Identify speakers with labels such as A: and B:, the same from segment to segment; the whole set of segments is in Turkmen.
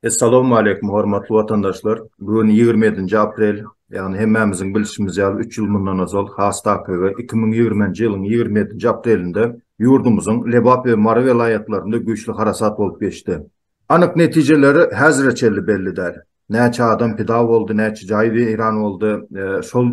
A: Assalamu alaikum hormatly vatandaşlar. Bugün 27 aprel, yani hemmemizin bilişimiz ýaly 3 ýyl mundan azal has takygy 2020-nji ýylyň 27 aprelinde ýurdumyzyň Lebap we Mara vilayatlarynda güýçli harasat bolup geçdi. Anyk netijeleri häzirçe belli däl. Näçe adam pida boldy, näçe jaý weýran boldy. Şol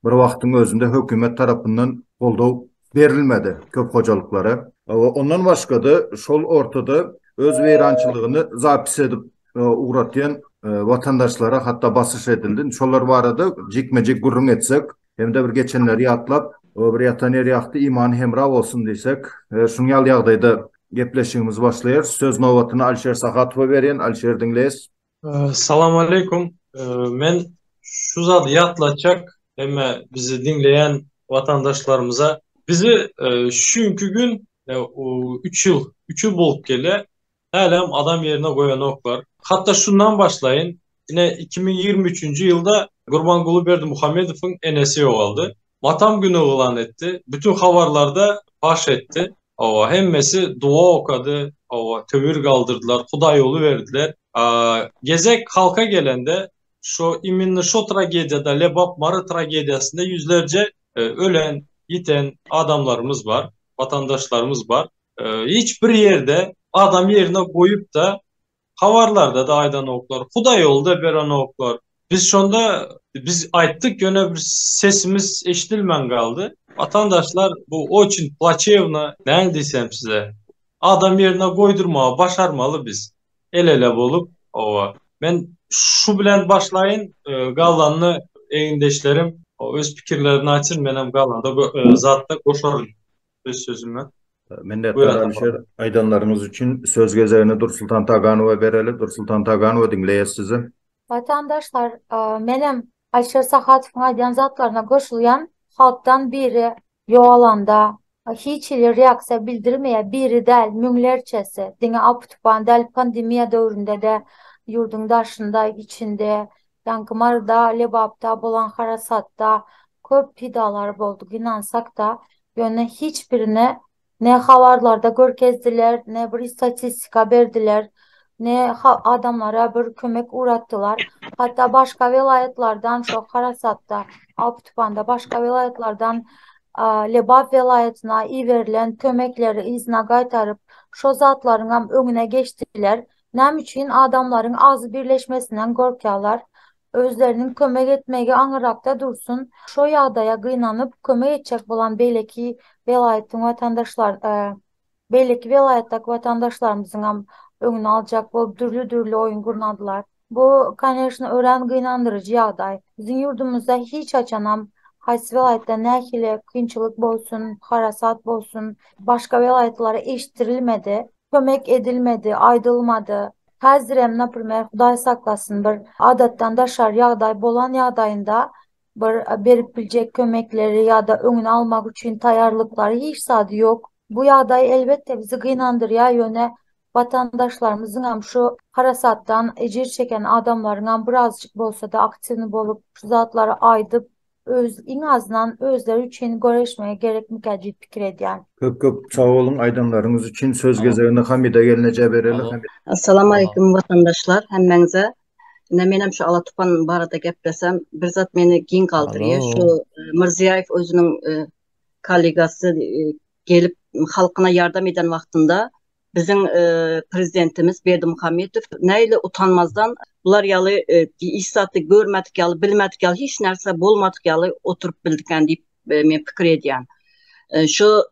A: bir wagtyň özünde hökümet tarapyndan goldaw berilmedi köp hojalyklara. Ondan başga da şol ortada öz weýrançylygyny zapis edip uğratýan vatandaşlara hatta basış edildi. Şolar barada jikmejik gurrun etsek, hem de bir geçenleri ýatlap, bir ýatan er ýakdy imany hemra bolsun diýsek, şuň ýaly ýagdaýda gepleşigimiz başlaýar. Söz nowatyny Alşer Sahatowa berýän. Alşer diňleýäs.
B: Salamu alaikum. Men şu zat yatlatacak ama bizi dinleyen vatandaşlarımıza bizi şünkü gün 3 yıl bolup gele hälem adam yerine koyan oklar. Hatta şundan başlayın. Yine 2023 yılda Gurbanguly Berdimuhammedowyň enesi ýogaldy. Matam günü ılan etti. Bütün havarlarda baş etti. Hemmesi dua okadı. Tömür kaldırdılar. Huda yolu verdiler. Gezek halka gelende şu iminli şu tragediyada Lebap Mara tragediyasında yüzlerce ölen, yiten adamlarımız var, vatandaşlarımız var. Hiçbir yerde adam yerine koyup da havarlarda da aydan oklar, Huda yolda beran oklar. Biz şonda biz ayttık yöne bir sesimiz eşitilmen kaldı. Vatandaşlar bu o için plaçevna ne diysem size adam yerine koydurmaya başarmalı biz. El ele bolup ben şu bilen başlayın galanlı eğindeşlerim öz pikirlerini açın benim galanda zatta koşarım öz sözüme.
A: Minnettar Alşer, aydanlarınız için söz gezerini Dursultan Taganowa bereli. Dursultan Taganowa dinleýäs sizi.
C: Vatandaşlar, menem Alşer Sahatowyň aýdýan zatlaryna goşulýan halktan biri ýogalanda hiç reaksiya bildirmeýe biri däl müňlerçesi diňe aptupan däl pandemiýa döwründe de ýurduň daşynda içinde Marda, Lebapda bolan harasatda köp pidalar boldy inansak da ýöne hiçbirine ne habarlarda görkezdiler, ne bir istatistika berdiler, ne adamlara bir kömek uğrattılar. Hatta başka vilayetlerden şu harasatda, Aptupanda başka vilayetlerden Lebap vilayetine iyi verilen kömekleri izne qaytarıp şu zatların önüne geçtiler. Nem için adamların az birleşmesinden korkuyorlar. Özlerinin kömek etmeye anırakta dursun. Şu ýagdaýa gynanyp kömek etjek bolan beýleki vilayetin vatandaşlar, beýleki vilayetdeki vatandaşlarymyzyň öňüne aljak bolup dürli oyun gurnadylar. Bu конечно ören gynandyrıjy ýagdaý. Biziň ýurdumyzda hiç açanam haýsy vilayetde nähili kynçylyk bolsun, harasat bolsun, başka vilayetlara eşitdirilmedi, kömek edilmedi, aýdylmady. Häzirem naprimер Hudaý saklasyn bir adatdan daşar ýagdaý bolan ýagdaýynda bir berip biljek kömekleri ýa-da öňüne almak üçin taýýarlyklary hiç sady ýok. Bu ýagdaý elbetde bizi gynandyrýar ýöne vatandaşlarymyzyň şu harasatdan ejir çeken adamlaryň birazjyk bolsa da aktivni bolup şu zatlary aýdyp iň azyndan özleri üçin göreşmeye gerekmekde pikir edýär.
A: Köp sağ olun, aydanlarınız için söz gezerini Hamida gelinece bereli.
D: Assalamu alaikum vatandaşlar, hemmeňize. Menem şu Alatupan barada geplesem, bir zat meni giň kaldyrýar. Şu Mirziýaýew özüniň kollegasy gelip halkyna ýardam eden wagtynda bizim prezidentimiz Berdimuhammedow näyle utanmazdan bular ýaly işsatdy görmedik ýaly bilmedik ýaly hiç nerse bolmadyk ýaly oturup bildiken diýip men pikir edýän. Şu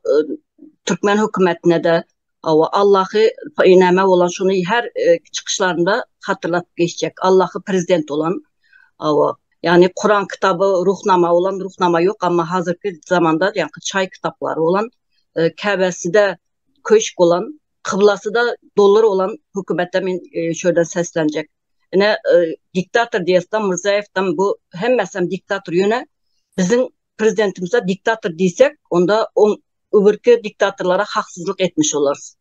D: Türkmen hökümetine de Allah'ı ineme olan şunu her çıkışlarında hatırlatıp geçecek. Allah'ı prezident olan yani Kur'an kitabı ruhnama olan ruhnama yok ama hazırki zamanda yani çay kitapları olan Kabe'si de köşk olan kıblası da dolar olan hükümete min şöyle seslenecek. Yine diktatör diyesem Mirziýaýew'den bu hem mesela diktatör yöne bizim prezidentimize diktatör diysek onda öbürkü diktatörlara haksızlık etmiş oluruz.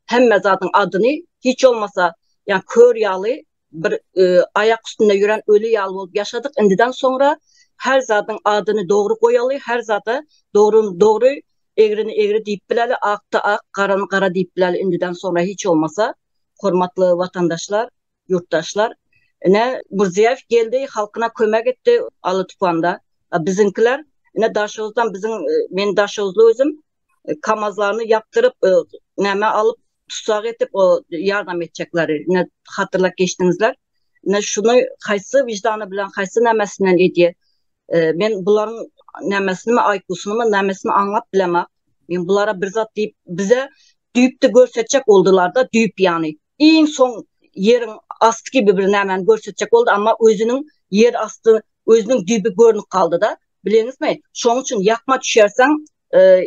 D: Hem zaten adını hiç olmasa yani kör yağlı bir ayak üstünde yürüyen ölü yağlı olup yaşadık. Indiden sonra her zaten adını doğru koyalı, her zaten doğru egri deyip bileli, akta ak, karanı kara deyip bileli indiden sonra hiç olmasa hormatlı vatandaşlar yurttaşlar. Ne Mirziyoyev geldi, halkına kömek etti Alıtupanda. Bizimkiler ne Daşovuz'dan men Daşovuzlu özüm kamazlarını yaptırıp neme alıp tutsak etip o yardım edecekler. Ne hatırlap geçtiğinizler. Ne şunu kaysı vicdanı bilen kaysı nemesinden ediye. Men buların nemesini mi aykusunu mu nemesini anlap bilemem. Men bulara bir zat deyip bize düyüp de görsetecek oldular da düyüp yani. En son yerin astı gibi bir nemen görsetecek oldu ama özünün yer astı özünün düyübü görünüp kaldı da. Bileniz mi? Şunun için yakma düşersen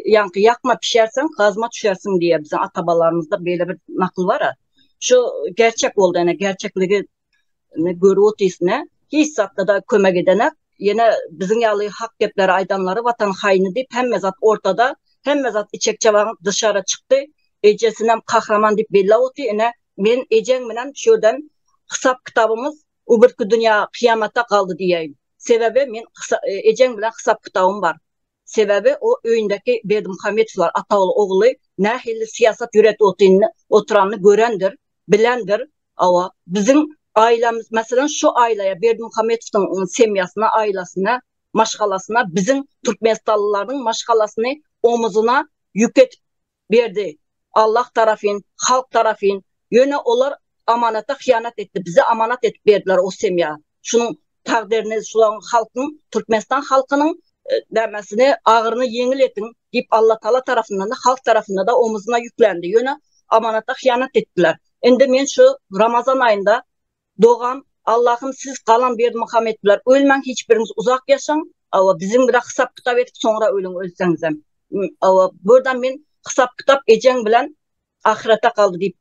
D: yankı yakma pişersen kazma düşersin diye bizim atabalarımızda böyle bir nakıl var ya. Şu gerçek oldu yani gerçekliği görü otisine hiç satta da kömek edenek yine bizim yalı hak depleri aydanları vatan haini deyip hem mezat ortada hem mezat içek çavan dışarı çıktı ecesinem kahraman deyip belli oldu yine men ecen menen şuradan hesap kitabımız ubirki dünya kıyamata kaldı diyeyim. Sebebi men ecen bilen hesap kitabım var. Sebebi o öğündeki Berdimuhamedovlar ataoğlu oğlu nahilli siyaset yürüt oturanını görendir, bilendir. Ama bizim ailemiz mesela şu aileye Berdimuhamedov'un semyasına, ailesine, maşgalasına bizim Türkmenistanlıların maşgalasını omuzuna yük et verdi. Allah tarafın, halk tarafın yöne onlar amanata hıyanet etti. Bize amanat edip verdiler o semya. Şunun takdirini, şuların halkın, Türkmenistan halkının demesini ağırını yengil etin deyip Allah Teala tarafından da halk tarafından da omuzuna yüklendi. Yöne amanata hıyanet ettiler. Şimdi men şu Ramazan ayında doğan Allah'ım siz kalan Berdimuhamedovlar ölmen hiçbiriniz uzak yaşan ama bizim bir hesap kitap edip sonra ölün ölseniz hem. Ama buradan men hesap kitap ecen bilen ahirete kaldı deyip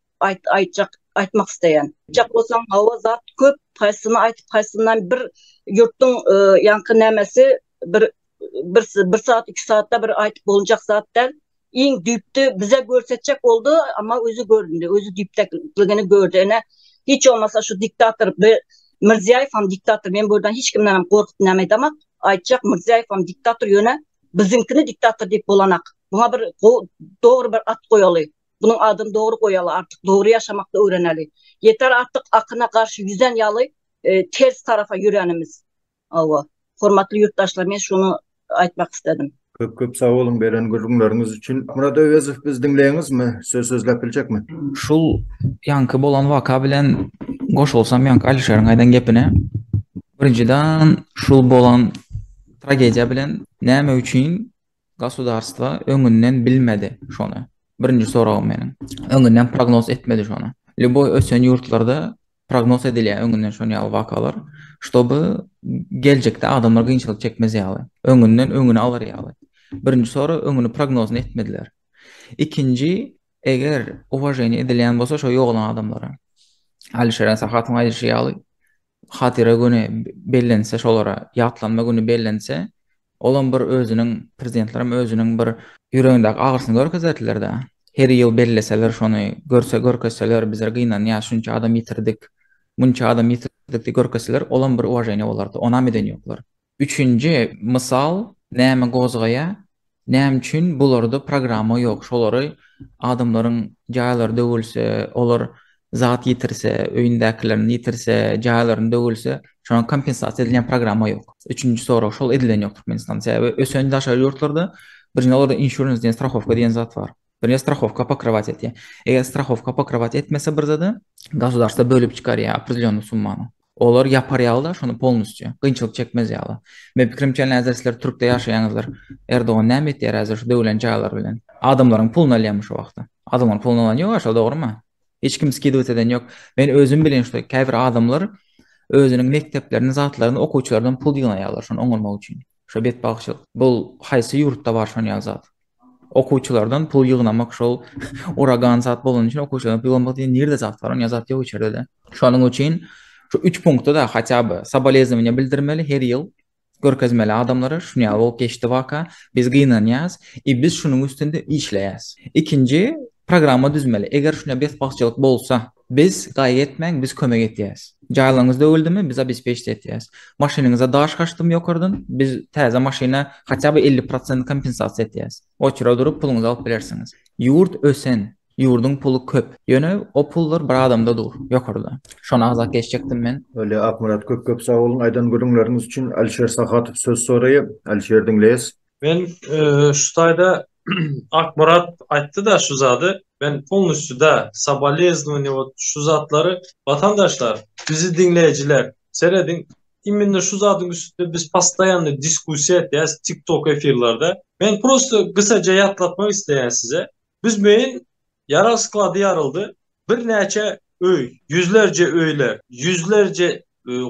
D: aytmak isteyen. Cak olsam hava zat köp kaysını aytıp kaysından bir yurtun yankı nemesi bir saat 2 saatte bir aytıp olacak zaten en düptü bize görsetecek oldu ama özü gördü. Özü düptekliğini gördü. Yani hiç olmasa şu diktatör Mirziyoyev ham diktatör. Ben buradan hiç kimden korkup demedim ama aytacak Mirziyoyev ham diktatör yöne bizimkini diktatör deyip bulanak. Buna bir doğru bir at koyalı. Bunun adını doğru koyalı artık. Doğru yaşamakta öğreneli. Yeter artık akına karşı yüzen yalı ters tarafa yürüyenimiz. Hormatlı yurttaşlar ben şunu aytmak istedim.
A: Köp sağ olun beren görüşleriniz için. Murat Övezov biz dinleyiniz mi? Sözlep bilecek mi?
E: Şul yankı bolan vaka bilen goş olsam yankı Alişer'in aydan gepine. Birinciden şul bolan tragediya bilen näme üçin gasudarstva öňünden bilmedi şonu. Birinci soragym meniň. Öňünden prognoz etmedi şonu. Luboy ösen yurtlarda prognoz edilýär öňünden şonu ýaly wakalar. Şoby geljekde adamlar gynçylyk çekmez ýaly. Öňüne alar ýaly. Birinci soru öňüni prognozunu etmediler. İkinci, eger uwajenie edilýän bolsa şo ýoglan adamlara. Alişer Sahatyň aýdyşy ýaly hatira güni bellense şolara ýatlanma güni bellense olan bir özünün prezidentlerim özünün bir yüreğindäki agyrysyny görkezerdiler de. Her ýyl belleseler şonu görkezseler bizler gynanýar şunça adam ýitirdik. Munça adam ýitirdik diýip görkezseler olan bir uwajenie bolardy. Ona meden ýoklar. Üçüncü misal näme gozgaya näme üçin bularda programa ýok. Şolary adamlaryň jaýlary döwülse, olar zat ýitirse, öýündäkilerini ýitirse, jaýlaryny döwülse, şoň kompensasiýa edilen programa ýok. Üçüncü soru şol edilen ýok Türkmenistan. Sebäbi ösen daşary ýurtlarda birinji olarda insurance diýen strahowka diýen zat bar. Birinji strahowka pokrywać etýär. Eger strahowka pokrywać etmese bir zady gasudarstwa bölüp çykarýar определённый summany. Olar yapar ýaly şonu polnusçy gynçylyk çekmez ýaly. Men pikirimçe näzerler Türkde ýaşaýanlar Erdogan näme etýär häzir şu döwlen jaýlar bilen. Adamlaryň pulunu alýarmy şu wagtda. Adamlaryň pulunu alan ýok, şo dogrymy? Hiç kim skidowet eden ýok. Men özüm bilen şu käbir adamlar özüniň mekdeplerini, zatlaryny okuwçylardan pul ýynaýarlar şonu oňurmak üçin. Şo betbagyçylyk. Bul haýsy ýurtda bar şonu ýazat. Okuwçylardan pul ýygnamak şol uragan zat bolan üçin okuwçylardan pul ýygnamak diýen nerede zat bar? Ýazat ýok içeride de. Şonuň üçin şu 3 punktta da haçaby sabalezmine bildirmeli her ýyl görkezmeli adamlara şunu ýaly geçdi waka biz gynanýas biz şunun üstünde işleýäs. İkinci programa düzmeli. Eger şuna betbagyçylyk bolsa biz gaýy etmäň biz kömek etýäs. Jaýlaryňyz döwüldimi biz abespeçt etýäs. Maşynaňyza daş kaçdym ýokardan biz täze maşyna haçaby 50% kompensasiýa etýäs. O çyra durup puluňyzy alyp bilersiňiz. Ýurt ösen Yurdun pulu köp. Yönü o pullar bir adamda dur. Yokurda. Şona azak geçecektim men.
A: Öyle Akmurat köp sağ olun. Aydan görünleriniz için Alişer Sakhatov söz sorayı. Alişer dinleyiz.
B: Ben şu tayda Akmurat aytdı da şu zadı. Ben polnusu da соболезнование вот şu zatları vatandaşlar, bizi dinleyiciler seyredin. İminle şu zadın üstünde biz pastayanlı diskusiya ettiyiz TikTok efirlerde. Ben prosto kısaca yatlatmak isteyen size. Biz beyin yarasıkladı yarıldı. Bir neçe öy, yüzlerce öyler, yüzlerce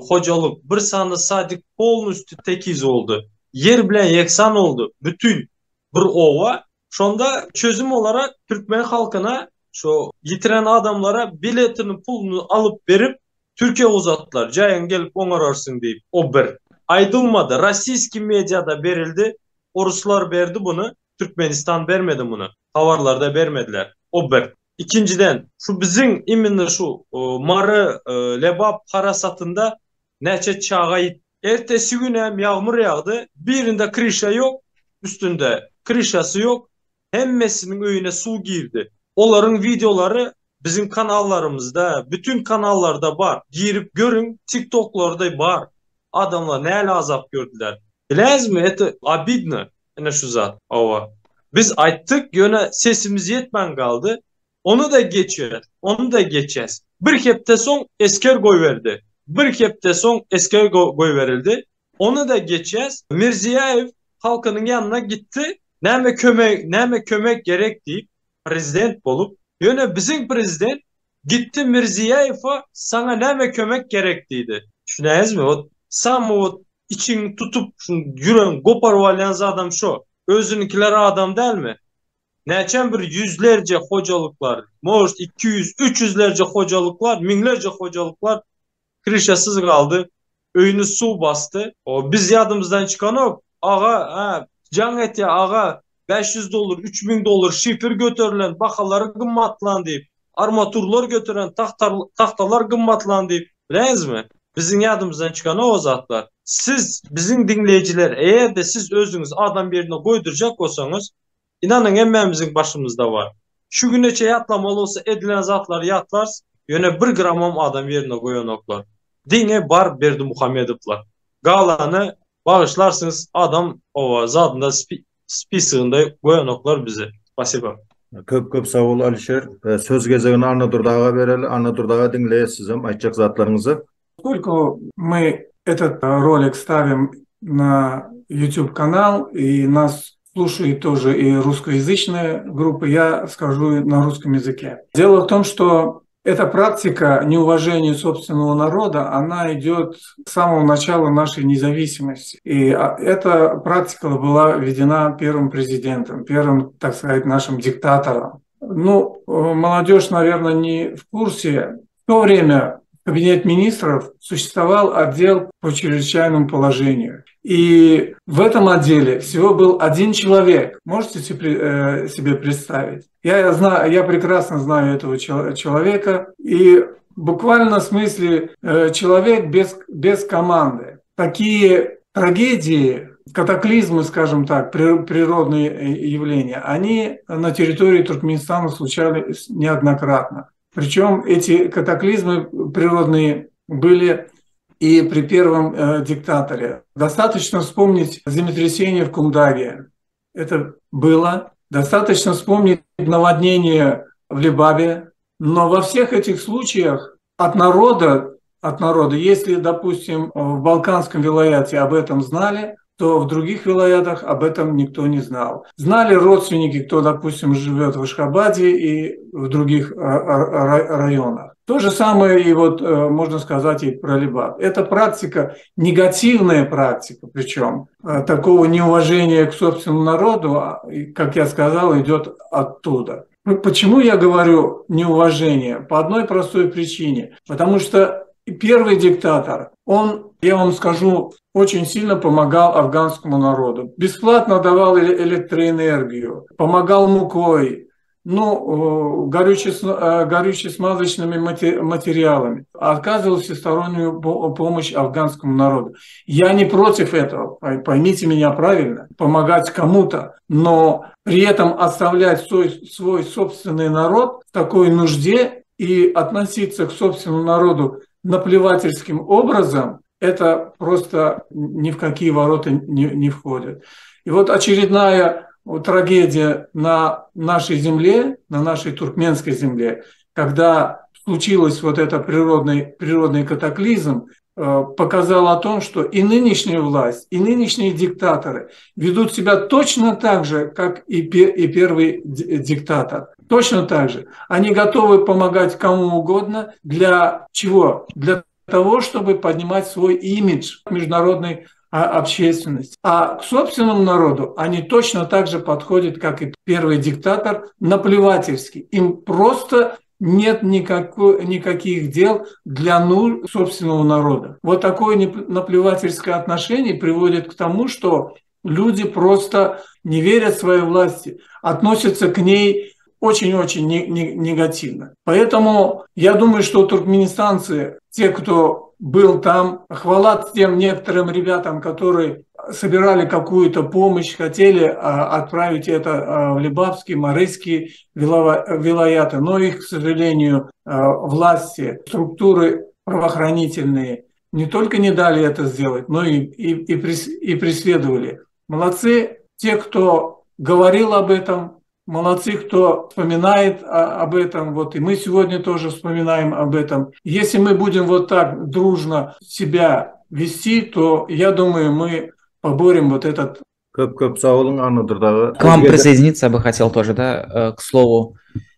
B: hocalık, bir sanı sadik polnusu tekiz oldu. Yer bilen yeksan oldu. Bütün bir ova. Şonda çözüm olarak Türkmen halkına şu yitiren adamlara biletini pulunu alıp verip Türkiye uzattılar. Cayan gelip oňararsın deyip. O bir. Aydılmadı. Rossiyski medyada verildi. Oruslar verdi bunu. Türkmenistan vermedi bunu. Havarlarda vermediler. O bir. İkinciden şu bizim iminli şu marı lebap parasatında neçe çağa gitti. Ertesi gün hem yağmur yağdı. Birinde krişa yok. Üstünde krişası yok. Hemmesinin öyüne su girdi. Onların videoları bizim kanallarımızda, bütün kanallarda var. Girip görün, TikTok'larda var. Adamlar ne azap gördüler. Bilez mi? Это обидно. Yine şu zat. Ova. Biz ayttık, yöne sesimiz yetmen kaldı. Onu da geçiyor. Onu da geçeceğiz. Bir kepte son esker goy verdi. Bir kepte son esker goy verildi. Onu da geçeceğiz. Mirziyayev halkının yanına gitti. Näme kömek gerek deyip prezident bolup. Yöne bizim prezident gitti Mirziyayev'a sana näme kömek gerek deydi. Şunayız mı? O sam o için tutup yüren koparıp adam şu. Özününkiler adam değil mi? Neçen bir yüzlerce hocalıklar, moş 200, 300'lerce hocalıklar, binlerce hocalıklar krişasız kaldı. Öyünü su bastı. O biz yadımızdan çıkan o. Ağa, can et ya ağa, $500, $3000 şifir götürülen, bakaları gımmatlan deyip, armaturlar götüren tahtalar gımmatlan deyip, bileniz mi? Bizim yadımızdan çıkan o zatlar. Siz, bizim dinleyiciler, eğer de siz özünüz adam yerine koyduracak olsanız, inanın emmemizin başımızda var. Şu güneçe yatlamalı olsa edilen zatlar yatlars, yöne bir gramam adam yerine koyanoklar. Dine bar Berdi Muhammedovlar. Galanı bağışlarsınız adam o zadında spisığında koyanoklar bizi. Spasiba.
A: Köp sağ ol Alişer. Söz gezegini Arna Durdağa vereli. Arna Durdağa dinleyiz sizin aytacak zatlarınızı.
F: Поскольку мы этот ролик ставим на YouTube-канал, и нас слушают тоже и русскоязычные группы, я скажу на русском языке. Дело в том, что эта практика неуважения собственного народа, она идет с самого начала нашей независимости. И эта практика была введена первым президентом, первым, так сказать, нашим диктатором. Ну, молодежь, наверное, не в курсе. В то время Кабинет министров существовал отдел по чрезвычайному положению. И в этом отделе всего был один человек. Можете себе представить? Я прекрасно знаю этого человека. И буквально в смысле человек без команды. Такие трагедии, катаклизмы, скажем так, природные явления, они на территории Туркменистана случались неоднократно. Причем эти катаклизмы природные были и при первом диктаторе. Достаточно вспомнить землетрясение в Кундаге. Это было. Достаточно вспомнить наводнение в Лебабе. Но во всех этих случаях от народа, если, допустим, в Балканском вилаяте об этом знали, то в других вилаятах об этом никто не знал. Знали родственники, кто, допустим, живет в Ашхабаде и в других районах. То же самое и вот можно сказать и про Лебаб. Это практика, негативная практика, причем такого неуважения к собственному народу, как я сказал, идет оттуда. Почему я говорю неуважение? По одной простой причине. Потому что первый диктатор, он, я вам скажу, очень сильно помогал афганскому народу. Бесплатно давал электроэнергию, помогал мукой, горюче-смазочными материалами, оказывал всестороннюю помощь афганскому народу. Я не против этого, поймите меня правильно, помогать кому-то, но при этом оставлять свой собственный народ в такой нужде и относиться к собственному народу наплевательским образом, это просто ни в какие ворота не входит. И вот очередная трагедия на нашей земле, на нашей туркменской земле, когда случилось вот это природный катаклизм, показал о том, что и нынешняя власть, и нынешние диктаторы ведут себя точно так же, как и первый диктатор. Точно так же. Они готовы помогать кому угодно. Для чего? Для того, чтобы поднимать свой имидж в международной общественности. А к собственному народу они точно так же подходят, как и первый диктатор, наплевательски. Им просто нет никаких дел для нужд собственного народа. Вот такое наплевательское отношение приводит к тому, что люди просто не верят своей власти, относятся к ней очень-очень негативно. Поэтому я думаю, что туркменистанцы, те, кто был там, хвала тем некоторым ребятам, которые собирали какую-то помощь, хотели отправить это в Лебапский, Марийский вилаяты, но их, к сожалению, власти, структуры правоохранительные не только не дали это сделать, но и преследовали. Молодцы те, кто говорил об этом, молодцы, кто вспоминает об этом, вот и мы сегодня тоже вспоминаем об этом. Если мы будем вот так дружно себя вести, то, я думаю, мы поборем вот этот...
E: К вам присоединиться я бы хотел тоже, да, к слову.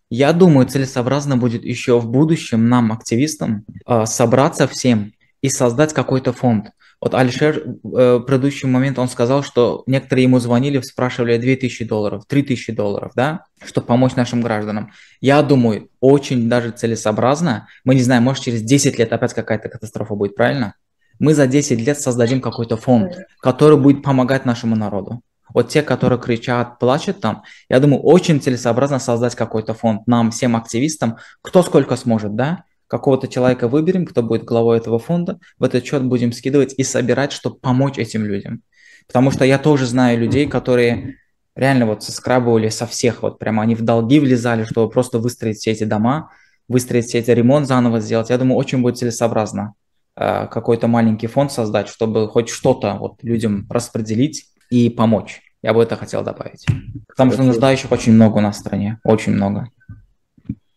E: Я думаю, целесообразно будет еще в будущем нам, активистам, собраться всем и создать какой-то фонд. Вот Алишер в предыдущий момент он сказал, что некоторые ему звонили, спрашивали $2000, $3000, да, чтобы помочь нашим гражданам. Я думаю, очень даже целесообразно, мы не знаем, может через 10 лет опять какая-то катастрофа будет, правильно? Мы за 10 лет создадим какой-то фонд, который будет помогать нашему народу. Вот те, которые кричат, плачут там, я думаю, очень целесообразно создать какой-то фонд нам, всем активистам, кто сколько сможет, да? Какого-то человека выберем, кто будет главой этого фонда, в этот счет будем скидывать и собирать, чтобы помочь этим людям. Потому что я тоже знаю людей, которые реально вот соскрабывали со всех, вот прямо они в долги влезали, чтобы просто выстроить все эти дома, выстроить все эти ремонт заново сделать. Я думаю, очень будет целесообразно какой-то маленький фонд создать, чтобы хоть что-то вот людям распределить и помочь. Я бы это хотел добавить. Потому что нуждающих очень много у нас в стране, очень много.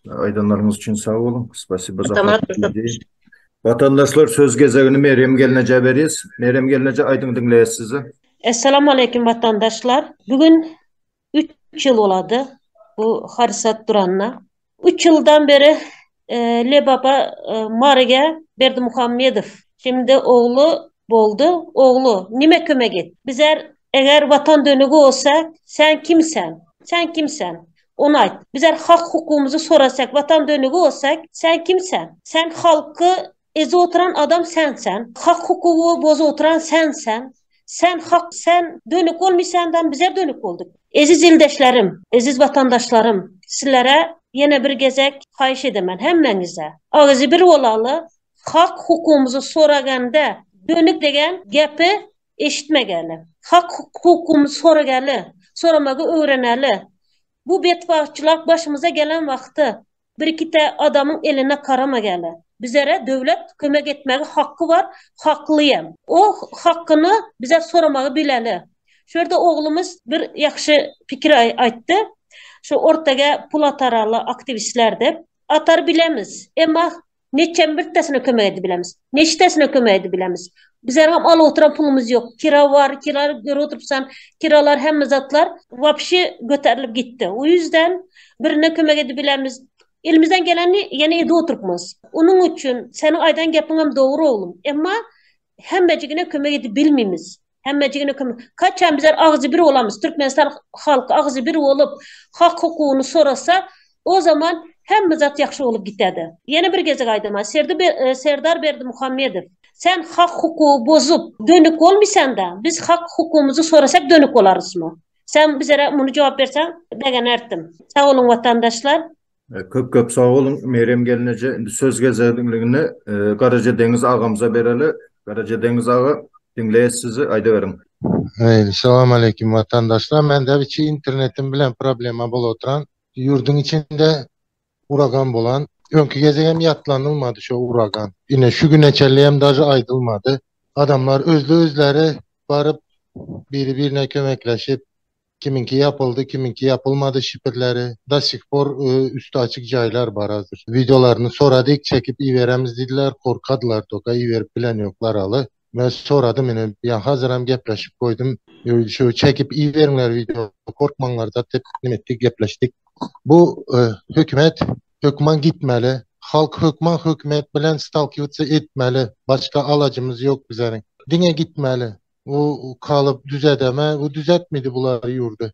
A: Aydanlarınız için sağ olun. Spasiba za idеи. Vatandaşlar söz gezegini Meryem Gelinece beririz. Meryem Gelinece Aydın dinleyiz sizi.
G: Esselamu Aleyküm vatandaşlar. Bugün 3 yıl oladı bu harisat duranına. 3 yıldan beri Lebaba Marige Berdimuhamedov. Şimdi oğlu boldu. Oğlu nime kömek et. Bizler eğer vatan dönüğü olsak sen kimsen? Sen kimsen? Onu ait. Bizler hak hukukumuzu sorasak, vatan dönüğü olsak sen kimsen? Sen halkı ezi oturan adam sensen. Hak hukuku bozu oturan sensen. Sen dönük olmayandan bizler dönük olduk. Aziz ildeşlerim, aziz vatandaşlarım, sizlere yine bir gezek xahiş edemem hemmenize. Ağzı bir olalı hak hukukumuzu soraganda dönük degen gepi eşitmegeli. Hak hukukumuzu sorageli, soramağı öğreneli. Bu betbahçılık başımıza gelen vakti bir iki de adamın eline karama gele. Bizlere devlet kömek etmeye hakkı var, haklıyım. O hakkını bize soramağı bileli. Şurada oğlumuz bir yaxşı fikir aytdı. Şu ortaga pul atararlı aktivistler de atar bilemiz. Ama neçen bir tesine kömek edip bilemiz. Neçtesine kömek edip bilemiz. Bizler hem al oturan pulumuz yok. Kira var, kira göre oturupsan kiralar hem zatlar vapşi göterilip gitti. O yüzden birine kömek edip bilemiz. Elimizden geleni yine evde oturupmaz. Onun için senin aydan yapmam doğru oğlum. Ama hemmecigine kömek edip bilmemiz. Hemmecigine kömek. Kaçan bizler ağzı bir olamız. Türkmenistan halkı ağzı bir olup hak hukukunu sorasa o zaman hem zat yaxşı olup gitedi. Yeni bir gezek aydıma Serdar Berdimuhamedov. Sen hak hukuku bozup dönük olmasan da biz hak hukukumuzu sorasak dönük olarız mı? Sen bizlere bunu cevap versen degen erttim. Sağ olun vatandaşlar.
A: Köp sağ olun. Meryem gelince söz gezerdiğini Karaca Deniz ağamıza bereli. Karaca Deniz ağa dinleyiz sizi. Ayda verin.
H: Selamun aleyküm vatandaşlar. Ben de bir internetim bilen problema bol oturan. Yurdun içinde uragan bolan. Önkü gezegem yatlanılmadı şu uragan. Yine şu gün içerliyem daha aydılmadı. Adamlar özleri barıp biri birine kömekleşip kiminki yapıldı, kiminki yapılmadı şipirleri. Da sikfor üstü açık caylar var hazır. Videolarını soradık, çekip iyi veremiz dediler. Korkadılar toka, iyi verip bilen yoklar alı. Ben soradım yine, ya hazıram gepleşip koydum. Şu çekip iyi verimler video, korkmanlar da tepkim ettik, gepleştik. Bu hükman gitmeli. Halk hükümet bilen stalkiyotsa etmeli. Başka alacımız yok bizlerin. Dine gitmeli. O kalıp düzedeme, o düzeltmedi bunlar yurdu.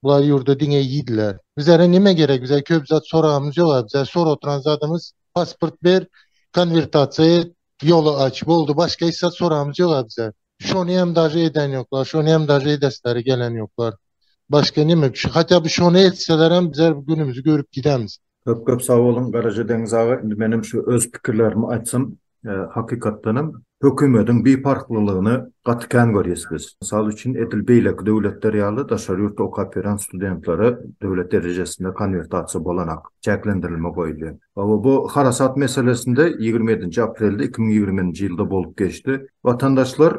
H: Bunlar yurdu dine yediler. Bizlere nime gerek? Bize köp zat sorağımız yok. Bize sor oturan zatımız pasport ver, konvertasyon yolu aç. Oldu. Başka ise sorağımız yok bize. Şunu hem dahi eden yoklar. Şunu hem dahi edesleri gelen yoklar. Başka nime? Hatta bu şunu etseler hem bize günümüzü görüp gidemiz.
A: Köp sağ olun Karaca Deniz ağa. Benim şu öz fikirlerimi açsam hakikattanım. Hökümetin bir farklılığını qatıkan görüyoruz biz. Misal için edilbeylek devletler yalı daşar yurtta okap veren studentları devlet derecesinde konvertasiya bolanak çeklendirilme koydu. Ama bu harasat meselesinde 27. April'de 2020 yılda bolup geçti. Vatandaşlar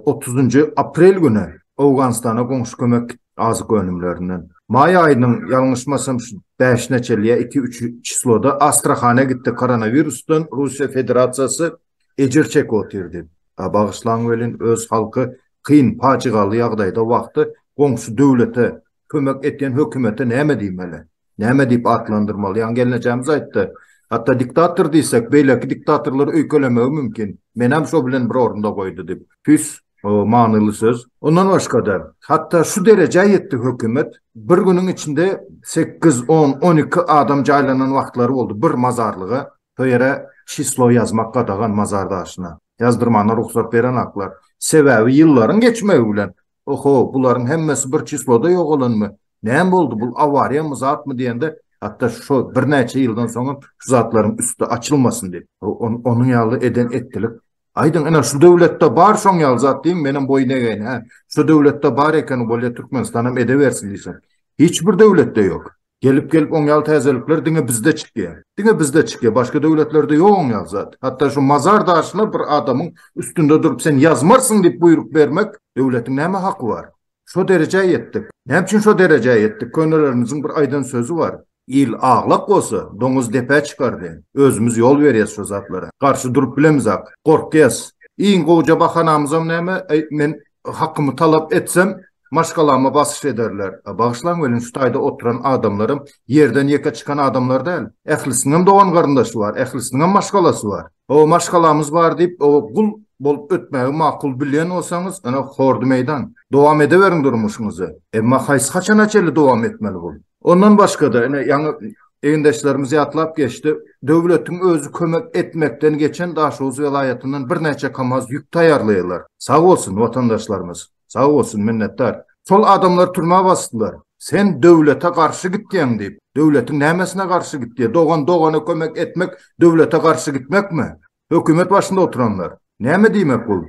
A: 30. April günü Afganistan'a komşu kömek azık önümlerinden. May ayının yanlışmasam 5 neçeliye 2-3 çisloda Astrahan'a gitti koronavirüsten Rusya Federasyası ecir çek otirdi. Bağışlanvelin öz halkı kıyın paçıgalı yağdayda vaxtı komşu devlete kömek etken hükümete neme deymeli? Neme deyip adlandırmalı? Yani gelineceğimiz aytdı. Hatta diktatör deysek beyleki diktatörleri öykülemeyi mümkün. Menem şu bilen bir orunda koydu deyip. Püs o manılı söz. Ondan başka da hatta şu derece yetti hükümet. Bir günün içinde 8, 10, 12 adam caylanan vaxtları oldu. Bir mazarlığa. Töyere çislo yazmak qadağan mazardaşına. Yazdırmana ruhsat veren aklar. Sebebi yılların geçmeyi bilen. Oho, bunların hemmesi bir çisloda yok olan mı? Neyem oldu? Bu avariya mı zat mı diyende hatta şu bir neçe yıldan sonra şu zatların üstü açılmasın diye. Onun yalı eden ettilik. Aydın ana şu devlette bar son yal zat diyeyim benim boyuna gayne. Şu devlette bar eken böyle Türkmenistan'ım edeversin diysen. Hiçbir devlette yok. Gelip on yal tezelikler dine bizde çıkıyor. Dine bizde çıkıyor. Başka devletlerde yok on yal zat. Hatta şu mazar daşına bir adamın üstünde durup sen yazmarsın deyip buyruk vermek devletin neme hakkı var. Şu dereceye yettik. Ne için şu dereceye yettik? Könülerimizin bir aydın sözü var. İl ağlak olsa domuz depe çıkardı. Özümüz yol veriyoruz şu zatlara. Karşı durup bilemiz hak. Korkuyuz. İyin koca bakanamızam neme men hakkımı talep etsem maşkalama basış ederler. Bağışlan velin şu tayda oturan adamlarım yerden yeka çıkan adamlar değil. Ehlisinin doğan karındaşı var. Ehlisinin maşkalası var. O maşkalamız var deyip o kul bolup ötmeyi makul bilen olsanız ana hordu meydan. Devam edeverin durmuşunuzu. Emma hays kaçan açeli devam etmeli bu. Ondan başka da yani eğindeşlerimiz yatlap geçti. Devletin özü kömek etmekten geçen Daşoğuz velayetinden bir neçe kamaz yük tayarlayırlar. Sağ olsun vatandaşlarımız. Sağ olsun minnettar. Sol adamlar turma bastılar. Sen devlete karşı gittiyen deyip. Devletin nemesine karşı gitti. Doğana kömek etmek devlete karşı gitmek mi? Hükümet başında oturanlar. Neme demek bu?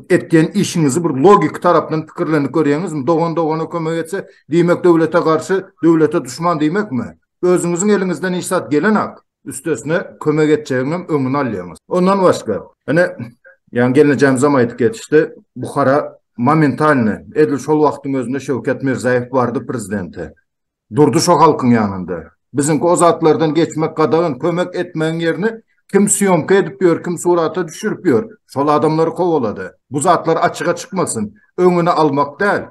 A: Etken işinizi bir logik tarafından fikirlenip görüyorsunuz mu? Doğana kömek etse demek devlete karşı, devlete düşman demek mi? Özünüzün elinizden işsat gelen hak. Üstesine kömek edeceğinin önünü alıyorsunuz. Ondan başka. Yani geleceğim zaman etiketişti. Bukhara momentalini. Edil şol vaktin özünde Şevket Mirzayev vardı prezidenti. Durdu şu halkın yanında. Bizimki o zatlardan geçmek kadağın kömek etmeyin yerini kim siyomka edip diyor, kim surata düşürüp diyor. Şol adamları kovaladı. Bu zatlar açığa çıkmasın. Önünü almak değil.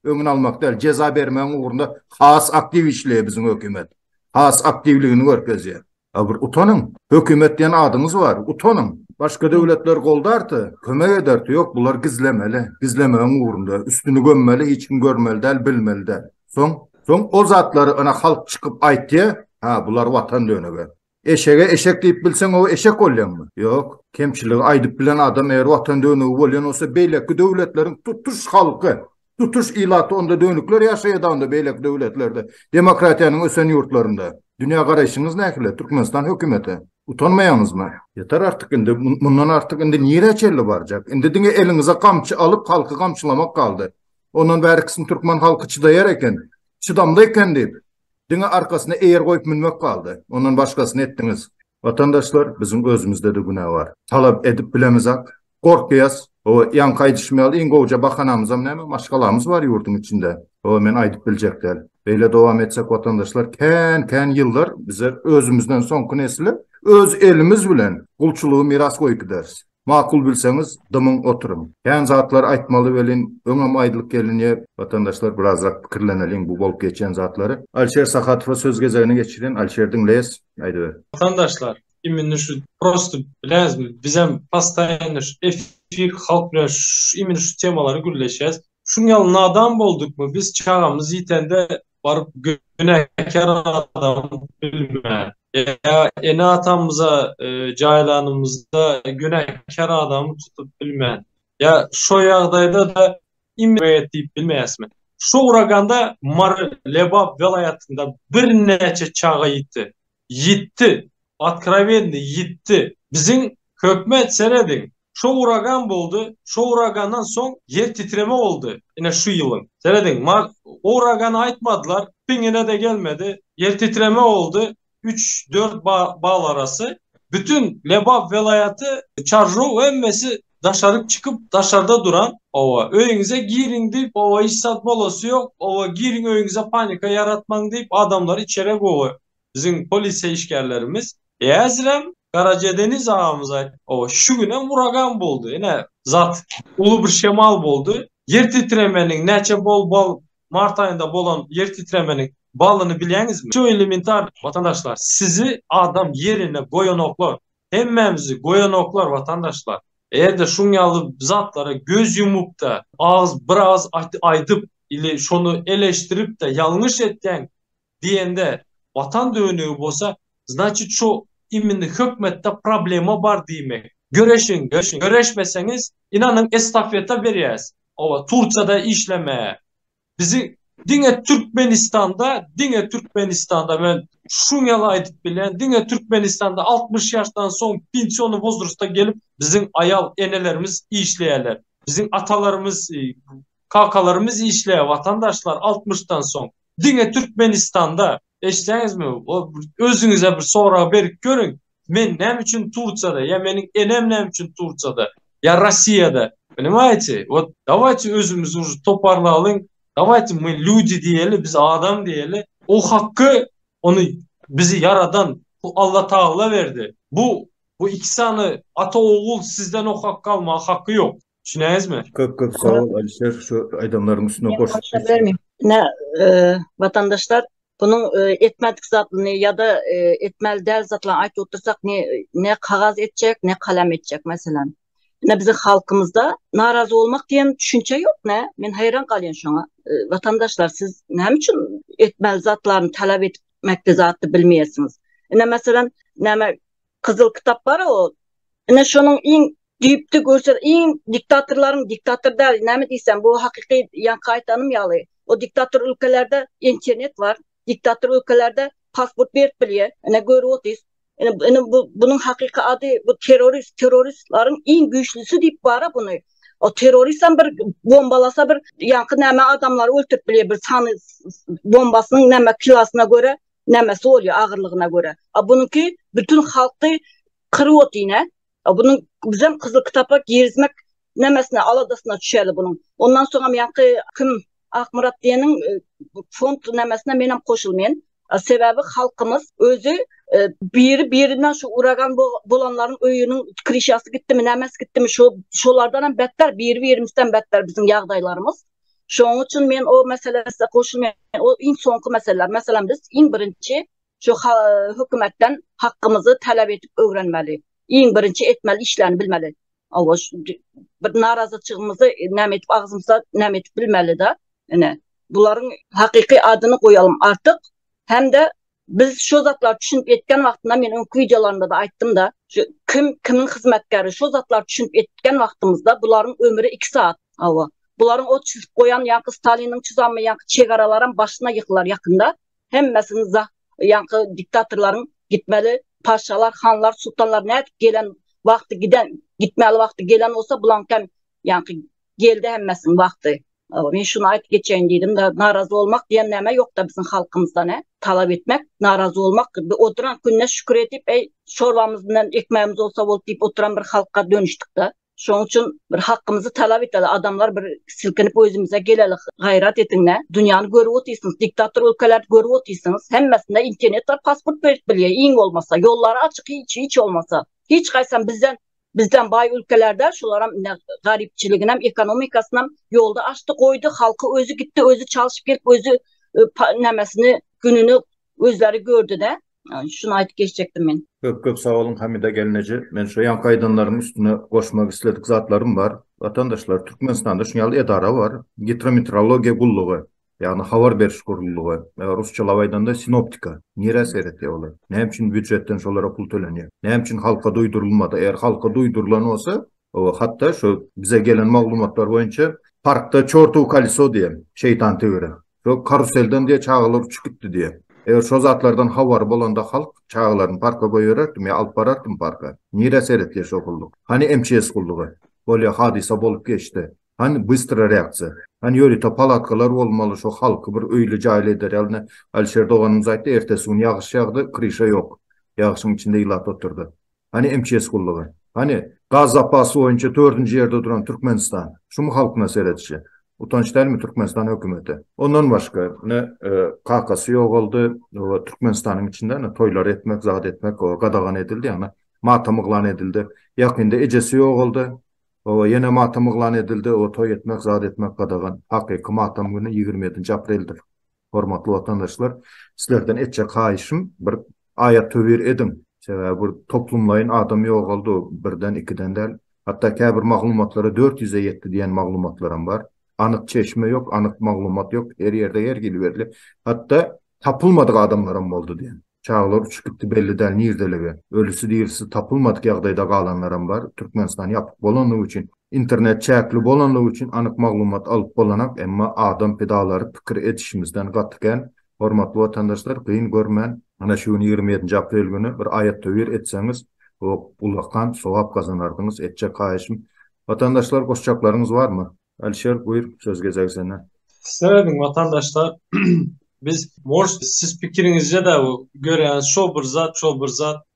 A: Önünü almak değil. Ceza vermeyin uğrunda has aktif işliyor bizim hükümet. Has aktivliğini görkeziyor. Bir utanın. Hükümet diyen adınız var. Utanın. Başka devletler kolda artı. Kömek ederdi. Yok bunlar gizlemeli. Gizlemeyin uğrunda. Üstünü gömmeli. Hiç kim görmeli değil, bilmeli değil. Son o zatları ana halk çıkıp ait diye. Bunlar vatan dönüyor. Eşek deyip bilsen o eşek olyan mı? Yok. Kemçiliği aydıp bilen adam eğer vatan dönüğü olyan olsa beyleki devletlerin tutuş halkı. Tutuş ilatı onda dönükler yaşaydı onda beylek devletlerde. Demokratiyanın ösen yurtlarında. Dünya karayışınız näkile? Türkmenistan hükümeti. Utanmayanız mı? Yeter artık indi. Bundan artık indi niye reçelli baracak? Indi dine elinize kamçı alıp halkı kamçılamak kaldı. Onun bäri kısım Türkmen halkı çıdaýar eken, çıdamdayken deyip, dine arkasına eğer koyup minmek kaldı. Ondan başkasını ettiniz. Vatandaşlar, bizim özümüzde de günah var. Talap edip bilemizak, korkuyaz. O yan kaydışmayalı ingoğuca bakanamızam näme başkalarımız var yurdun içinde. O men aydıp bilecekler. Böyle devam etsek vatandaşlar ken yıllar bize özümüzden sonku nesli öz elimiz bilen kulçuluğu miras koyup gideriz. Makul bilseniz dımın oturun. Ken zatlar aytmalı velin öňem aýdylyk gelinýe vatandaşlar birazrak pikirlenelin bu bolup geçen zatları. Alşer Sakatowa söz gezegine geçiren Alşerdiň les aýdy.
B: Vatandaşlar, immini şu prosto bilezmi? Bizem pastaýany efir halk bilen immini şu temaları gürleşýäs. Şuňaly nadan boldukmy biz çağamyz ýitende baryp günäkär adam bilme. Ya ene atamıza caylanımızda günäkär adamı tutup bilmän. Ya şu ýagdaýda da immet diýip bilmeýäsmi? Şu uraganda Mar Lebap velayatında bir neçe çağa yitti. Откровенно yitti. Bizim hökmet seredin. Şu uragan boldu. Şu uragandan son yer titreme oldu. Yine şu yılın. Seredin. O uraganı aytmadılar. Pingine de gelmedi. Yer titreme oldu. 3-4 bağ arası. Bütün Lebap velayatı çarjı emmesi daşarıp çıkıp daşarda duran ova. Öyüňize girin deyip ova işsat bolası yok. Ova girin öyüňize panika yaratmaň deyip adamlar içeri gowy. Bizim polis işgärlerimiz Ezrem Karacadeniz ağamız o şu güne uragan boldu. Yine zat ulu bir şemal boldu. Yer titremenin neçe bol Mart ayında bolan yer titremenin balını bilýäňiz mi? Şu elementar vatandaşlar sizi adam yerine goýanoklar. Hemmemizi goýanoklar vatandaşlar. Eğer de şunyalı zatlara göz yumup da biraz aydıp ile şonu eleştirip de yanlış etken diyende vatan dönüğü bolsa значит şu imini hükmette problema var diýmek. Göreşin. Göreşmeseniz inanın estafeta berýäs. Ova Turçada işleme. Bizi dine Türkmenistan'da ben şuňaly aýdyp bilen dine Türkmenistan'da 60 yaştan son pensionu bozdursa gelip bizim ayal enelerimiz işleýärler. Bizim atalarımız kakalarımız işleýär vatandaşlar 60'tan son. Dine Türkmenistan'da eşleňiz mi? O özüňize bir soragy berip görün. Men näme üçin Turçada, ya meniň enem näme üçin Turçada, ya Rossiýada. Понимаете? Вот давайте özümüzü toparlayalım. Давайте мы люди diýeli, biz adam diýeli. O hakkı onu bizi yaradan bu Allah Taala verdi. Bu iki anı ata oğul sizden o hakkı alma hakkı yok. Düşünäňizmi?
A: Köp sağ ol Alişer şu adamların üstüne koşup.
D: Ne vatandaşlar bunun etmedik zatını ya da etmeli değer zatlarını ayıp otursak ne kağız edecek ne kalem edecek mesela. Ne bizim halkımızda narazı olmak diyen düşünce yok ne? Ben hayran kalıyorum şuna. Vatandaşlar siz ne için etmeli zatlarını talep etmekte zatı bilmeyesiniz. Ne mesela ne Kızıl Kitap var o. Ne şunun en deyipti görse en diktatörlerin diktatör değil. Ne mi diysem bu hakiki yan kayıtlanmayalı. O diktatör ülkelerde internet var. Diktatör ülkelerde pasport verip bilye. Ne görüyoruz. Bunun hakiki adı bu teröristlerin en güçlüsü deyip var bunu. O teröristsen bir bombalasa bir yankı neme adamları öldürüp bilye bir sanı bombasının neme kilasına göre nemesi oluyor ağırlığına göre. Bununki bütün halkı kırıyor yine. Bunun bizim Kızıl Kitap'a girizmek nemesine aladasına düşeli bunun. Ondan sonra yankı kim Akmurat diyenin fond nemesine menem koşulmayan. Sebebi halkımız özü birinden şu uragan bolanların öyünün krişası gitti mi, nemes gitti mi, şolardan better, birimizden better bizim yağdaylarımız. Şoň üçin men o meselesine koşulmayan, o en sonki meseleler. Mesela biz en birinci şu hükümetten hakkımızı talep edip öğrenmeli. En birinci etmeli, işlerini bilmeli. Bir narazıçılığımızı nem edip ağzımıza nem edip bilmeli de. Yani bunların hakiki adını koyalım artık. Hem de biz şu zatlar düşünüp etken vaxtında men önkü videolarında da aytdım da kimin hizmetkarı şu zatlar düşünüp etken vaxtımızda bunların ömrü 2 saat. Buların o çift koyan yankı Stalin'in çizanma yankı çegaraların başına yıkılar yakında. Hemmesini yankı diktatörlerin gitmeli paşalar, hanlar, sultanlar ne gelen vakti gitmeli vakti gelen olsa bulanken yankı geldi hemmesinin vakti. Ben şunu ayıp geçeyim dedim de narazı olmak diyen neme yok da bizim halkımızda ne? Talep etmek, narazı olmak. Oturan gününe şükür edip çorbamızdan ekmeğimiz olsa olup deyip oturan bir halka dönüştük de. Şunun için bir hakkımızı talep eteli. Adamlar bir silkinip özümüze geleli gayret etinle. Dünyanı görüp otuyorsunuz. Diktatör ülkeler görüp otuyorsunuz. Hemmesinde internet var, pasport verip biliyor. İyin olmasa, yolları açık hiç olmasa. Hiç kaysan bizden bay ülkelerde şulara garipçiliğine, ekonomikasına yolda açtı koydu. Halkı özü gitti, özü çalışıp gelip özü nemesini, gününü özleri gördü de. Yani şunu ayıp geçecektim ben.
A: Köp sağ olun Hamide Gelineci. Ben şu yan kaydanların üstüne koşmak istedik zatlarım var. Vatandaşlar Türkmenistan'da şunyalı edara var. Gidrometeorologiya gulluğu. Yani havar beriş kurulluğu. Rusça lavaydan da sinoptika. Nire seyretiyor olay. Ne için büdjetten şolara pul töleniyor. Ne için halka duydurulmadı. Eğer halka duydurulan olsa hatta şu bize gelen maglumatlar boyunca parkta çortu kaliso diye şeytan teori. Şu karuselden diye çağılır çıkıttı diye. Eğer şu zatlardan havar bolanda halk çağlarını parka koyuyorardım ya alıp barardım parka. Nire seyretkiye şokulduk. Hani MCS kulluğu. Böyle hadisa bolup geçti. Hani bıstıra reaksiya. Hani yörüte palatkalar olmalı şu halkı bir öyle cahil eder. Yani Alişer Doğan'ımız aytti ertesi gün yağış yağdı, krişa yok. Yağışın içinde ilat oturdu. Hani MCS kulluğu. Hani gaz zapası oyunca 4. yerde duran Türkmenistan. Şu mu halkına seyretişi? Utanç değil mi Türkmenistan hükümeti? Ondan başka ne kakası yok oldu. O Türkmenistan'ın içinde ne toylar etmek, zat etmek o qadağan edildi yani. Matam ilan edildi. Yakında ecesi yok oldu. O yine matam ilan edildi. O toy etmek, zat etmek qadağan. Hakiki matam günü 27. apreldir. Hormatlı vatandaşlar, sizlerden etçe kayışım bir ayet tövür edim. Sebebi bir toplumlayın adam yok oldu. Birden ikiden del. Hatta kabir maglumatlara 400'e yetti diyen maglumatlarım var. Anık çeşme yok, anık maglumat yok. Her yerde yer geliverdi. Hatta tapılmadık adamlarım oldu diye. Çağlar uçup gitti belli del nirdelege. Ölüsü dirisi tapılmadık yağdayda kalanlarım var. Türkmenistan yapıp bolanlığı için, internet çekli bolanlığı için anık maglumat alıp bolanak. Ama adam pedaları fikir etişimizden katıken, hormatlı vatandaşlar, kıyın görmen, ana şu 27. april günü bir ayet tövür etseniz, o ulaqan soğap kazanardınız, etçe kayışım. Vatandaşlar koşacaklarınız var mı? Alişer buyur söz gezek sana.
B: Sevgili vatandaşlar, biz siz fikrinizce de gören şu bir zat.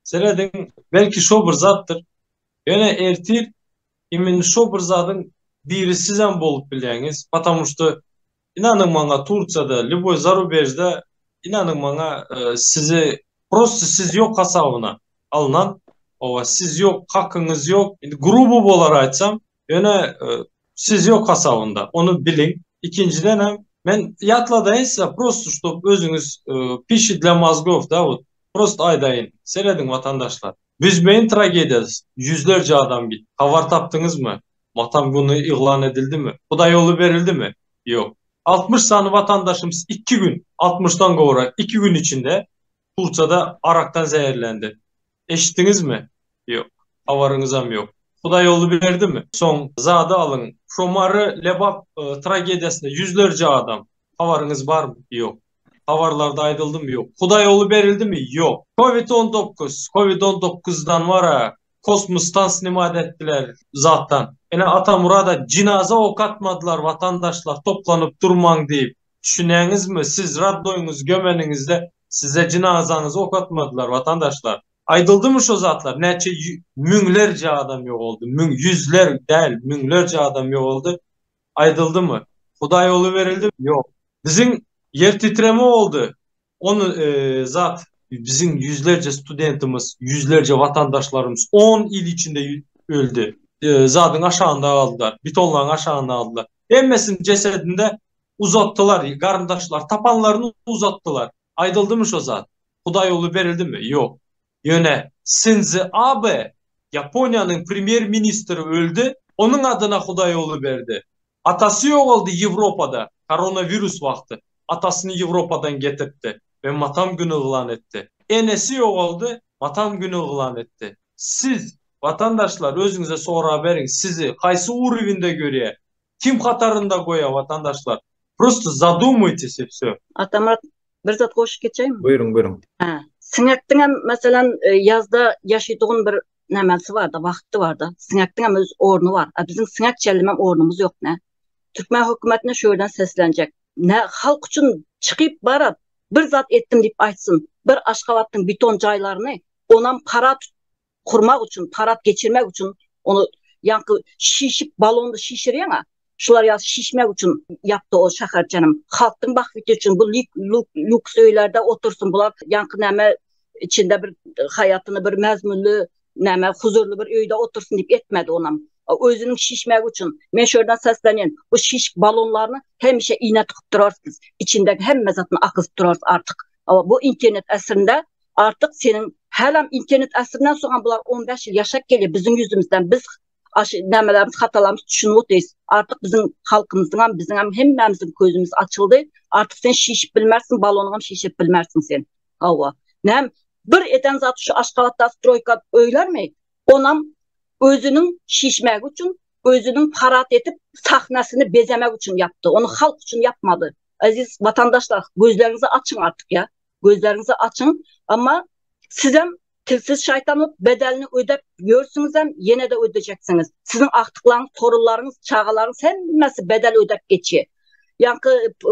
B: Seredin belki şu bir zattır. Yine ertir imin şu bir zatın biri sizden bolup bileniz. Patamuştu inanın bana Turçada, Liboy Zarubej'de inanın bana sizi prosto siz yok kasabına alınan siz yok hakkınız yok. Grubu bolar açsam yine siz yok kasabında. Onu bilin. İkinciden hem ben yatladayın size prosto stop özünüz pişidle mazgov da prosto aydayın. Seyredin vatandaşlar. Biz beyin tragediyası. Yüzlerce adam gitti. Havar taptınız mı? Matam günü ilan edildi mi? Kuda yolu verildi mi? Yok. 60 sanı vatandaşımız 2 gün 60'tan sonra 2 gün içinde Turça'da araktan zehirlendi. Eşittiniz mi? Yok. Havarınıza mı yok? Kuda yolu verdi mi? Son zadı alın. Şomarı Lebap tragediyasında yüzlerce adam. Havarınız var mı? Yok. Havarlarda aydıldı mı? Yok. Kuda yolu verildi mi? Yok. Covid-19'dan var ha. Kosmostan sinimat ettiler zattan. Yani Atamura'da cinaza ok atmadılar vatandaşlar toplanıp durman deyip. Düşüneniz mi? Siz radyoyunuz gömeninizde size cinazanızı ok atmadılar vatandaşlar. Aydıldı mı şu zatlar? Neçe münlerce adam yok oldu. Yüzler değil, münlerce adam yok oldu. Aydıldı mı? Kuda yolu verildi mi? Yok. Bizim yer titreme oldu. Onu zat bizim yüzlerce studentimiz, yüzlerce vatandaşlarımız 10 il içinde öldü. Zadın aşağında aldılar. Bitonların aşağında aldılar. Emmesinin cesedinde uzattılar. Karındaşlar tapanlarını uzattılar. Aydıldı mı şu zat? Kuda yolu verildi mi? Yok. Yöne Shinzo Abe Japonya'nın premier ministri öldü. Onun adına kuda yolu verdi. Atası yok oldu Avrupa'da. Koronavirüs vakti. Atasını Avrupa'dan getirtti. Ve matam günü ilan etti. Enesi yok oldu. Matam günü ilan etti. Siz vatandaşlar özünüze sonra verin. Sizi kaysı urivinde görüye kim katarında koya vatandaşlar? Просто задумайтесь и все.
D: Atamurat bir zat koşup geçeyim mi?
A: Buyurun.
D: Siňektiň hem mesela yazda yaşaydığın bir nämesi var da, wagty var da. Siňektiň hem öz ornu var. Bizim siňek çelmem ornumuz yok ne. Türkmen hökümetine şöýden seslenjek. Ne halk üçün çıkıp barap bir zat ettim deyip aytsın. Bir Aşgabattyň beton jaýlaryny onam parat kurmak üçün, parat geçirmek üçün onu yankı şişip balonda şişirýän şular ya şişmek üçün yaptı o şahar canım. Halktın bakışı üçün bu lüks öylerde otursun bular yankı näme içinde bir hayatını bir mezmunlu näme huzurlu bir öýde otursun deyip etmedi onam. Özünün şişmek üçün men şöýden seslenýän bu şiş balonlaryny hemişe iğne tıkıp durarsınız. İçindeki hem mezatını akızıp durarsınız artık. Ama bu internet esrinde artık senin helam internet esrinden sonra bular 15 yıl yaşak geliyor bizim yüzümüzden biz nämelerimiz hatalarımız düşünüyoruz. Artık bizim halkımızdan bizim hemmemizin gözümüz açıldı. Artık sen şişip bilmersin balonunu şişip bilmersin sen. Hava. Nem bir eden zat şu Aşgabatda stroyka öyler mi? Onam özünün şişmek için, özünün parat etip sahnasını bezemek için yaptı. Onu halk için yapmadı. Aziz vatandaşlar gözlerinizi açın artık ya. Gözlerinizi açın ama sizem tilsiz şeytanlık bedelini ödep görsünüz hem yine de ödeyeceksiniz. Sizin aktıklarınız, torunlarınız, çağalarınız hemmesi bedel ödep geçiyor. Yankı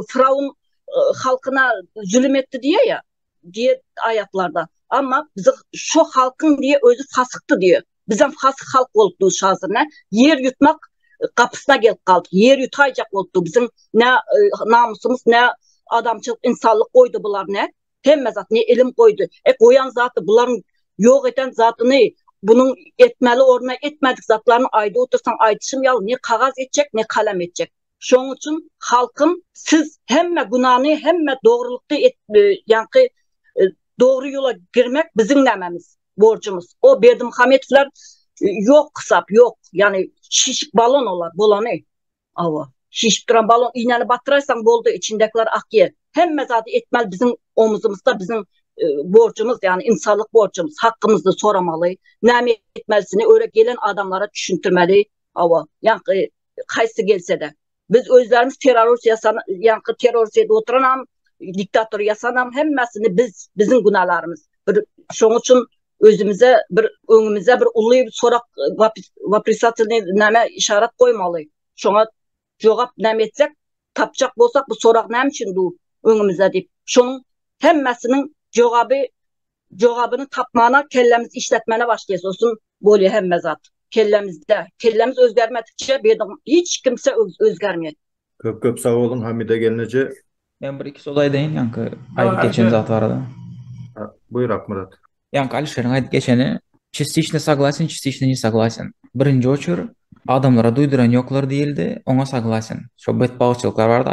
D: Firavun halkına zulüm etti diye ayetlarda. Ama bizi şu halkın diye özü fasıktı diyor. Bizim fasık halk oldu şahsına. Yer yutmak kapısına gelip kaldık. Yer yutayacak oldu. Bizim ne namusumuz ne adamçılık, insanlık koydu bunlar ne? Hem zat ne ilim koydu. Koyan zatı bunların yok eden zatını bunun etmeli oruna etmedik zatlarını ayda otursan aydışım yalı ne kağız edecek ne kalem edecek. Şunun için halkın siz hemme günahını hemme doğrulukta yankı doğru yola girmek bizim nememiz, borcumuz. O Berdimuhamedovlar yok kısap yok. Yani şişik balon olar bolanı. Ava. Şişip duran balon iğneni batırırsan boldu içindekiler akıyor. Hemme zaten etmeli bizim omuzumuzda bizim borcumuz yani insanlık borcumuz. Hakkımızda soramalı. Näme etmelisini öyle gelen adamlara düşüntürmeli. Ava. Yani kaysı gelse de. Biz özlerimiz terörist yankı terörist oturan diktatör yasanam hemmesini bizim günahlarımız. Şoň üçün özümüze bir öňümüze bir uly bir sorak vaprisatyny näme işaret koymaly. Şoňa jogap näme etsek tapjak bolsak bu sorak näme üçin du öňümüze dip. Şoň hemmesinin jogabyny tapmana kellemiz işletmene başlaýas. Olsun bolýar hemme zat. Kellemiz özgermedikçe hiç kimse özgermiyor.
A: Köp sağ olun Hamide gelince.
E: Ben bir iki solay deyin yankı ayıp geçen zat var da.
A: Buyur Akmurat.
E: Yankı Alişer'in ayıp geçeni частично согласен, частично не согласен. Birinci oçur adamlara duyduran yoklar değildi, ona согласен. Şu betbağçılıklar vardı,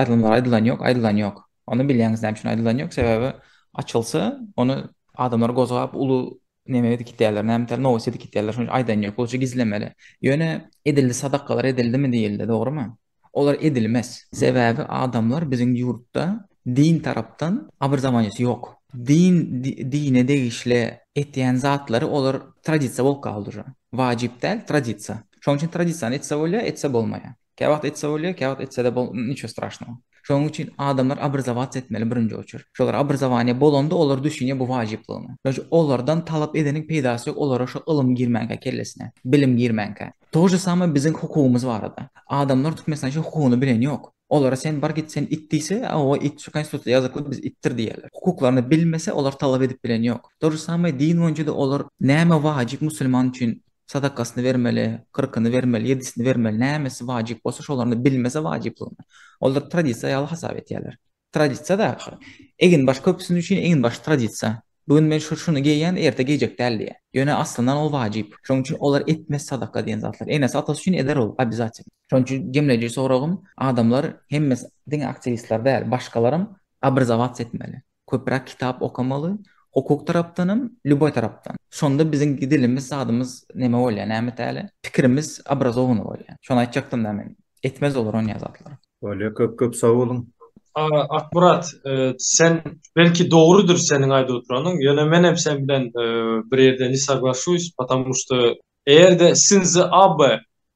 E: aydılan yok. Onu bilýäňiz näme üçin aydylan yok, sebebi açılsa onu adamlar gozgap ulu nemedi kitleýärler, näme novosti kitleýärler, şoň aydan yok, bolsa gizlemeli. Ýöne edildi sadakalar edildimi diýildi, dogrymy? Olar edilmez. Sebebi adamlar bizim yurtda din taraptan abrzamanyası yok. Dine değişle etýän zatları olar tradisiýa bolup kaldyr. Wajib däl, tradisiýa. Şoň üçin tradisiýany etse bolýar, etse bolmaýar. Käwagt etse bolýar, käwagt etse de niço straşnaw. Şoň üçin adamlar abrzawat etmeli birinji oçur. Şolar abrzawaniýa bolanda olar düşünýär bu wajiblygyny. Şoň olardan talap edenin peýdasy ýok, olara şu ilm girmänkä kellesine, bilim girmänkä. Toje samy bizim hukukymyz barada. Adamlar tutmasan şu hukukyny bilen ýok. Olara sen bar git sen itdiyse, o it şu konstitusiýa ýazykly biz ittir diýerler. Hukuklaryny bilmese olar talap edip bilen ýok. Toje samy din boýunça da olar näme wajib musulman üçin sadakasyny vermeli, 40-yny vermeli, 7-sini vermeli, nämesi wajib bolsa şolaryny bilmese wajiblygyny. Olar tradisiýa ýaly hasap etýärler. Tradisiýa da egin baş köpüsiniň üçin egin baş tradisiýa. Bugün men şunu geýän, erte geýjek däl diýe. Ýöne aslyndan ol wajib. Şoň üçin olar etmez sadaka diýen zatlar. Enes atasy üçin eder ol, obязательно. Şoň üçin jemleýe soragym, adamlar hemmes din aktivistler däl, başgalarym abrzawat etmeli. Köprak kitap okamaly. Hukuk taraptanım, lüboy taraptan. Şonda bizim dilimiz, adımız näme bolýar, näme täle? Pikirimiz abrazowyny bolýar. Şonu aýtjakdym da men. Etmez olur on ýazatlar.
A: Bolýar, köp sağ olun.
B: Akmurat, sen belki doğrudur senin ayda oturanın. Ýöne men hem sen bilen bir ýerde ne соглашусь, потому что eğer de sinzi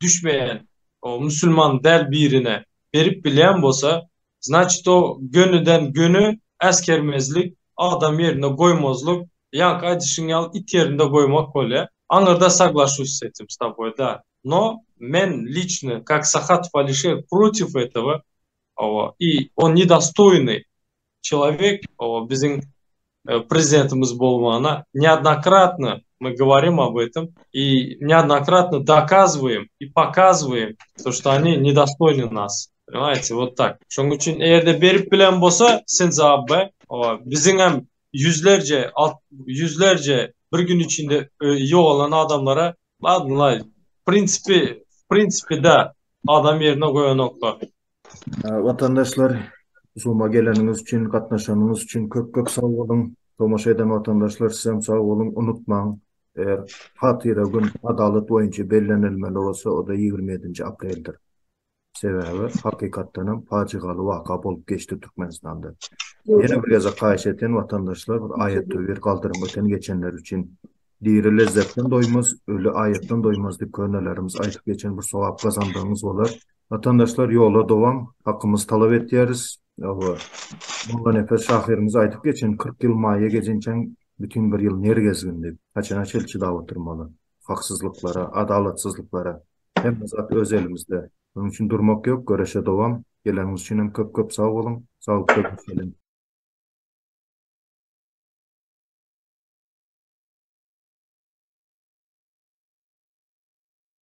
B: düşmeyen o Müslüman del birine berip bilen bolsa, значит o gönüden gönü askermezlik, adam yerine koymazlık, yank adişin yal it yerinde koymak böyle. Anırda соглашусь с этим с тобой, да. Но мен лично, как Сахат Фалишер, против этого, и он недостойный человек, bizim президентimiz болмана. Неоднократно мы говорим об этом и неоднократно доказываем и показываем, то, что они недостойны нас. Понимаете, вот так. Şoň üçin eğerde berip bilen bolsa, sen zabbe, bizim hem yüzlerce bir gün içinde yok olan adamlara, ladınlar, prinsipi de adam yerine koyan nokta.
A: Vatandaşlar, Zoom'a geleniniz için, katnaşanınız için köp sağ olun. Tomaşa eden vatandaşlar sizem sağ olun. Unutmayın, eğer hatira gün adalet boyunca bellenilmeli olsa, o da 27. apreldir. Sebebi hakikaten facialı vaka bolup geçti Türkmenistan'da. Yine bir yaza kayiş eten vatandaşlar bir ayet bir kaldırım öten geçenler için diri lezzetten doymaz, ölü ayetten doymaz deyip körnelerimiz aytıp geçen bir sovap kazandığımız olar. Vatandaşlar yola devam, hakkımız talep etiyeriz. Molla Nefes şahirimiz aytıp geçen 40 yıl maya gecinçen bütün bir yıl ner gezgindi. Kaçına çelçi dağıtırmalı. Haksızlıklara, adalatsızlıklara. Hem zat öz elimizde. Bunun için durmak yok, göreşe devam. Geleniniz için hem köp sağ olun. Sağlıklı geçelim.